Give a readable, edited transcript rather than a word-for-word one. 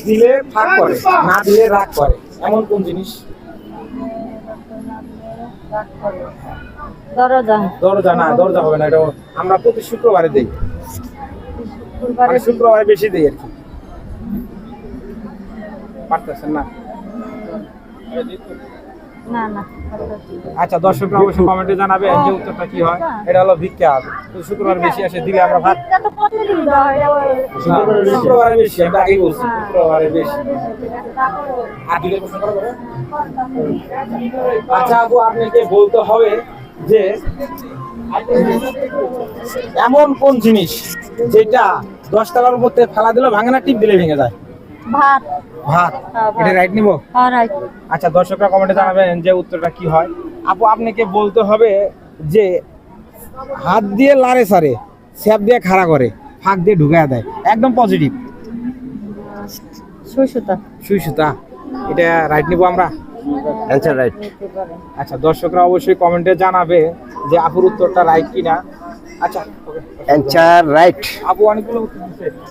দিলে ফাঁক করে, না দিলে রাগ করে, এমন কোন জিনিস? দরজা। দরজা না, দরজা হবে না, এটা আমরা প্রতি শুক্রবারে দেই, মানে শুক্রবারে বেশি দেই আর কি। পারতেছেন না? না না। আচ্ছা, দর্শকরা অবশ্যই কমেন্টে জানাবেন যে উত্তরটা কি হয়। এটা হলো ভিক্ষা। শুক্রবার বেশি আসে, দিলে আমরা ভাত এটা তো প্রতিদিন দেওয়া হয়, শুক্রবারে বেশি, আমি আগেই বলছি শুক্রবারে বেশি। আর দিলে প্রশ্ন করা যাবে? আচ্ছা আপু, আপনাকে বলতে হবে যে এমন কোন জিনিস যেটা 10 তলার উপর থেকে ফেলা দিলে ভাঙে না, টিপ দিলে ভেঙে যায়? ভাত। ভাত। হ্যাঁ, ভাত। এটা রাইট নিব? হ্যাঁ, রাইট। আচ্ছা, দর্শকরা কমেন্টে জানাবেন যে উত্তরটা কি হয়। আপু, আপনাকে বলতে হবে যে হাত দিয়ে লারে সারে, স্যাপ দিয়ে খাড়া করে, ফাঁক দিয়ে ঢুকায় দেয়, একদম পজিটিভ। সুই সুতা। সুই সুতা। এটা রাইট নিব আমরা? Answer right. আচ্ছা, দর্শকরা অবশ্যই কমেন্টে জানাবে যে আপুর উত্তরটা রাইট কিনা। আচ্ছা, ওকে, অ্যানসার রাইট। আপু অনেকগুলো উত্তর দিচ্ছে।